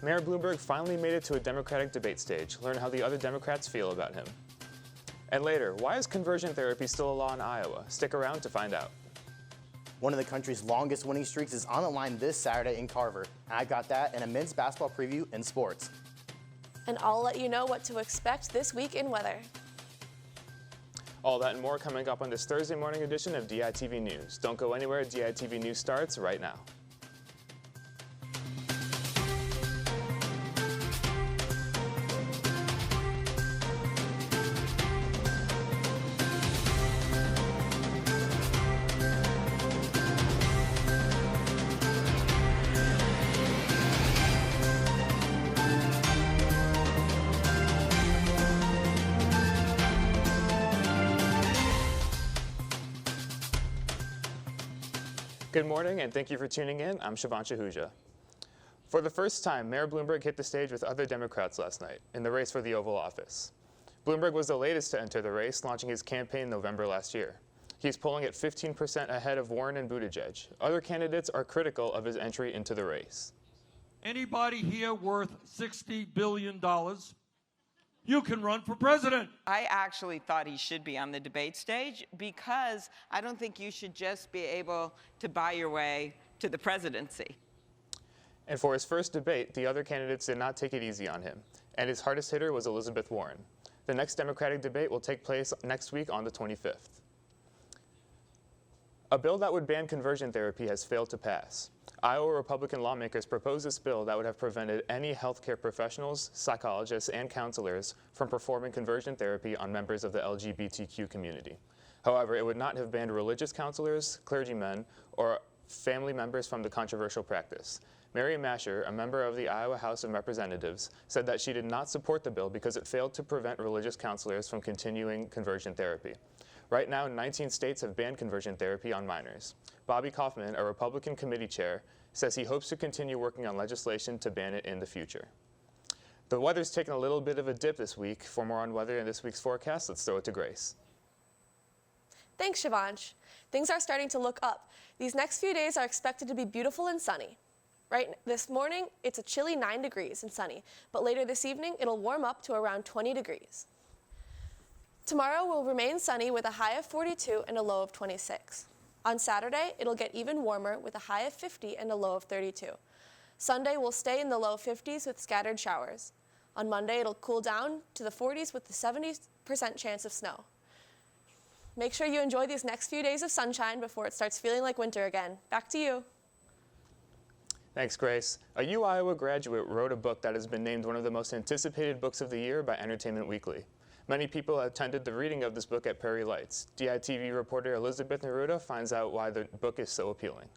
Mayor Bloomberg finally made it to a Democratic debate stage. Learn how the other Democrats feel about him. And later, why is conversion therapy still a law in Iowa? Stick around to find out. One of the country's longest winning streaks is on the line this Saturday in Carver. And I got that and a men's basketball preview in sports. And I'll let you know what to expect this week in weather. All that and more coming up on this Thursday morning edition of DITV News. Don't go anywhere, DITV News starts right now. Good morning and thank you for tuning in. I'm Shivansh Ahuja. For the first time, Mayor Bloomberg hit the stage with other Democrats last night in the race for the Oval Office. Bloomberg was the latest to enter the race, launching his campaign in November last year. He's polling at 15% ahead of Warren and Buttigieg. Other candidates are critical of his entry into the race. Anybody here worth $60 billion? You can run for president. I actually thought he should be on the debate stage because I don't think you should just be able to buy your way to the presidency. And for his first debate, the other candidates did not take it easy on him, and his hardest hitter was Elizabeth Warren. The next Democratic debate will take place next week on the 25th. A bill that would ban conversion therapy has failed to pass. Iowa Republican lawmakers proposed this bill that would have prevented any healthcare professionals, psychologists, and counselors from performing conversion therapy on members of the LGBTQ community. However, it would not have banned religious counselors, clergymen, or family members from the controversial practice. Mary Masher, a member of the Iowa House of Representatives, said that she did not support the bill because it failed to prevent religious counselors from continuing conversion therapy. Right now, 19 states have banned conversion therapy on minors. Bobby Kaufman, a Republican committee chair, says he hopes to continue working on legislation to ban it in the future. The weather's taken a little bit of a dip this week. For more on weather and this week's forecast, let's throw it to Grace. Thanks, Shivansh. Things are starting to look up. These next few days are expected to be beautiful and sunny. Right this morning, it's a chilly 9 degrees and sunny, but later this evening, it'll warm up to around 20 degrees. Tomorrow will remain sunny with a high of 42 and a low of 26. On Saturday, it'll get even warmer with a high of 50 and a low of 32. Sunday will stay in the low 50s with scattered showers. On Monday, it'll cool down to the 40s with a 70% chance of snow. Make sure you enjoy these next few days of sunshine before it starts feeling like winter again. Back to you. Thanks, Grace. A U Iowa graduate wrote a book that has been named one of the most anticipated books of the year by Entertainment Weekly. Many people attended the reading of this book at Prairie Lights. DITV reporter Elizabeth Neruda finds out why the book is so appealing.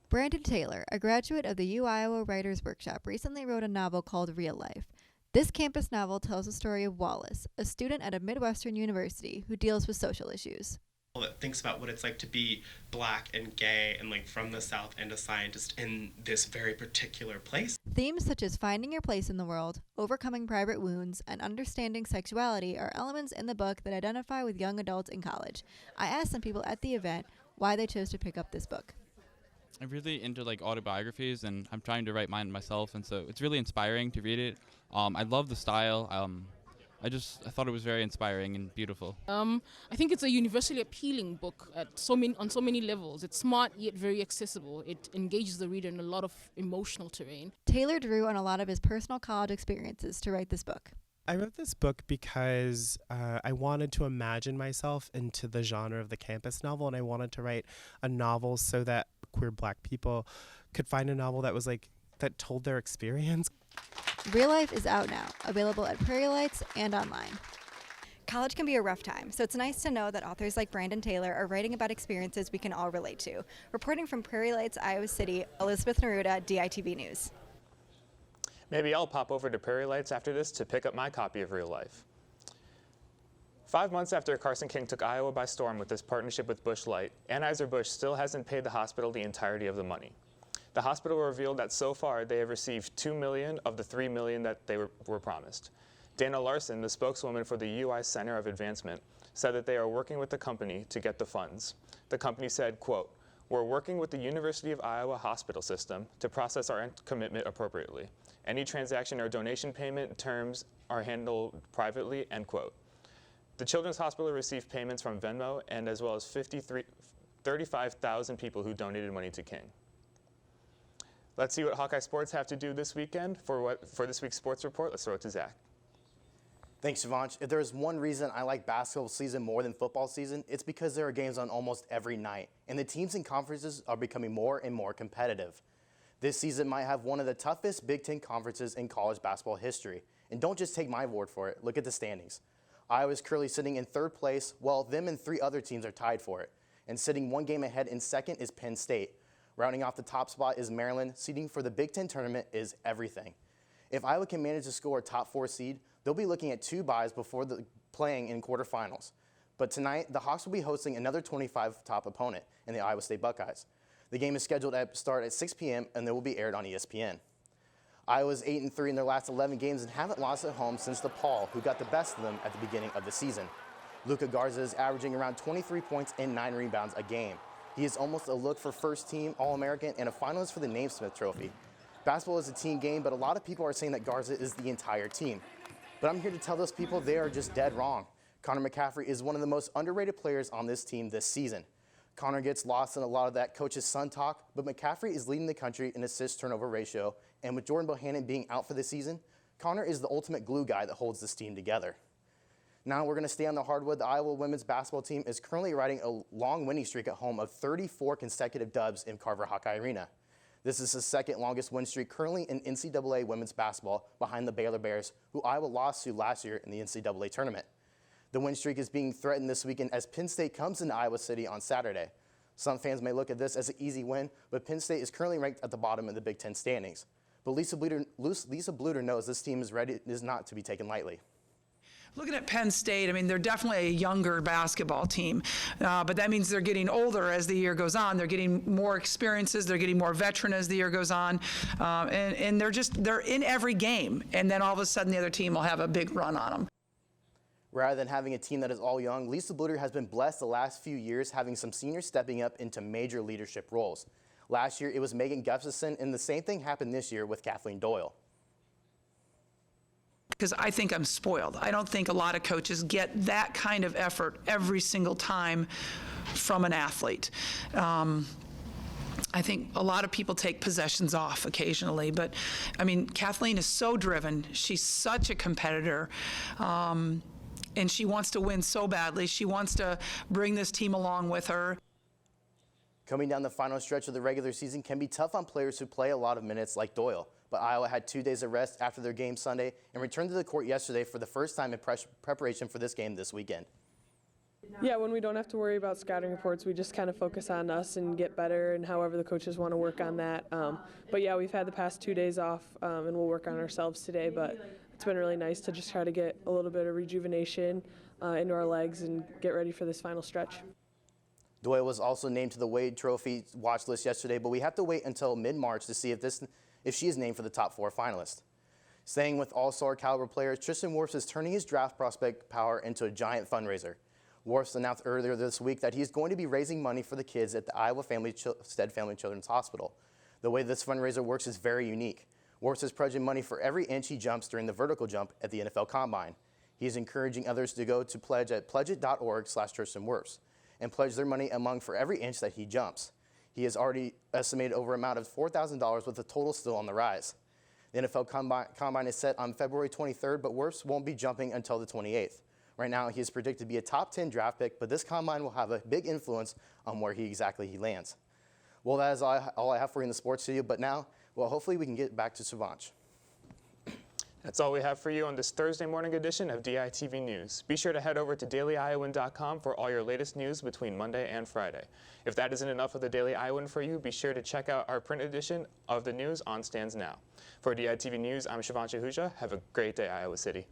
Brandon Taylor, a graduate of the U Iowa Writers Workshop, recently wrote a novel called Real Life. This campus novel tells the story of Wallace, a student at a Midwestern university who deals with social issues. That thinks about what it's like to be black and gay and like from the South and a scientist in this very particular place. Themes such as finding your place in the world, overcoming private wounds, and understanding sexuality are elements in the book that identify with young adults in college. I asked some people at the event why they chose to pick up this book. I'm really into like autobiographies, and I'm trying to write mine myself, and so it's really inspiring to read it. I love the style. I thought it was very inspiring and beautiful. I think it's a universally appealing book on so many levels. It's smart yet very accessible. It engages the reader in a lot of emotional terrain. Taylor drew on a lot of his personal college experiences to write this book. I wrote this book because I wanted to imagine myself into the genre of the campus novel, and I wanted to write a novel so that queer black people could find a novel that was like that told their experience. Real Life is out now, available at Prairie Lights and online. College can be a rough time, so it's nice to know that authors like Brandon Taylor are writing about experiences we can all relate to. Reporting from Prairie Lights, Iowa City, Elizabeth Neruda, DITV News. Maybe I'll pop over to Prairie Lights after this to pick up my copy of Real Life. 5 months after Carson King took Iowa by storm with his partnership with Busch Light, Anheuser-Busch still hasn't paid the hospital the entirety of the money. The hospital revealed that so far they have received $2 million of the $3 million that they were promised. Dana Larson, the spokeswoman for the UI Center of Advancement, said that they are working with the company to get the funds. The company said, quote, "We're working with the University of Iowa hospital system to process our commitment appropriately. Any transaction or donation payment terms are handled privately, end quote. The Children's Hospital received payments from Venmo and as well as 35,000 people who donated money to King. Let's see what Hawkeye Sports have to do this weekend. For this week's sports report, let's throw it to Zach. Thanks, Shivansh. If there's one reason I like basketball season more than football season, it's because there are games on almost every night, and the teams and conferences are becoming more and more competitive. This season might have one of the toughest Big Ten conferences in college basketball history. And don't just take my word for it, look at the standings. Iowa's currently sitting in third place, while them and 3 other teams are tied for it. And sitting 1 game ahead in second is Penn State. Rounding off the top spot is Maryland. Seeding for the Big Ten tournament is everything. If Iowa can manage to score a top 4 seed, they'll be looking at 2 byes before playing in quarterfinals. But tonight, the Hawks will be hosting another 25 top opponent in the Iowa State Buckeyes. The game is scheduled to start at 6 p.m. and it will be aired on ESPN. Iowa's 8-3 in their last 11 games and haven't lost at home since DePaul, who got the best of them at the beginning of the season. Luka Garza is averaging around 23 points and 9 rebounds a game. He is almost a look for first-team All-American and a finalist for the Naismith Trophy. Basketball is a team game, but a lot of people are saying that Garza is the entire team. But I'm here to tell those people they are just dead wrong. Connor McCaffrey is one of the most underrated players on this team this season. Connor gets lost in a lot of that coach's son talk, but McCaffrey is leading the country in assist-turnover ratio, and with Jordan Bohannon being out for the season, Connor is the ultimate glue guy that holds this team together. Now we're going to stay on the hardwood. The Iowa women's basketball team is currently riding a long winning streak at home of 34 consecutive dubs in Carver Hawkeye Arena. This is the second longest win streak currently in NCAA women's basketball behind the Baylor Bears, who Iowa lost to last year in the NCAA tournament. The win streak is being threatened this weekend as Penn State comes into Iowa City on Saturday. Some fans may look at this as an easy win, but Penn State is currently ranked at the bottom of the Big Ten standings. But Lisa Bluter knows this team is not to be taken lightly. Looking at Penn State, I mean, they're definitely a younger basketball team, but that means they're getting older as the year goes on. They're getting more experiences. They're getting more veteran as the year goes on, and they're in every game. And then all of a sudden, the other team will have a big run on them. Rather than having a team that is all young, Lisa Bluter has been blessed the last few years having some seniors stepping up into major leadership roles. Last year, it was Megan Gustafson, and the same thing happened this year with Kathleen Doyle. Because I think I'm spoiled. I don't think a lot of coaches get that kind of effort every single time from an athlete. I think a lot of people take possessions off occasionally, but I mean, Kathleen is so driven. She's such a competitor. And she wants to win so badly. She wants to bring this team along with her. Coming down the final stretch of the regular season can be tough on players who play a lot of minutes like Doyle. But Iowa had 2 days of rest after their game Sunday and returned to the court yesterday for the first time in preparation for this game this weekend. Yeah, when we don't have to worry about scouting reports, we just kind of focus on us and get better and however the coaches want to work on that. But yeah, we've had the past 2 days off and we'll work on ourselves today. But it's been really nice to just try to get a little bit of rejuvenation into our legs and get ready for this final stretch. Doyle was also named to the Wade Trophy watch list yesterday, but we have to wait until mid-March to see if she is named for the top 4 finalists. Staying with all-star caliber players, Tristan Morse is turning his draft prospect power into a giant fundraiser. Morse announced earlier this week that he's going to be raising money for the kids at the Iowa Stead Family Children's Hospital. The way this fundraiser works is very unique. Morse is pledging money for every inch he jumps during the vertical jump at the NFL Combine. He is encouraging others to go to pledge at pledgeit.org/TristanWorse and pledge their money for every inch that he jumps. He has already estimated over amount of $4,000 with the total still on the rise. The NFL Combine is set on February 23rd, but Worse won't be jumping until the 28th. Right now, he is predicted to be a top 10 draft pick, but this Combine will have a big influence on where he lands. Well, that is all I have for you in the sports studio, but now, well, hopefully we can get back to Shivansh. That's all we have for you on this Thursday morning edition of DITV News. Be sure to head over to dailyiowan.com for all your latest news between Monday and Friday. If that isn't enough of the Daily Iowan for you, be sure to check out our print edition of the news on stands now. For DITV News, I'm Shivansh Ahuja. Have a great day, Iowa City.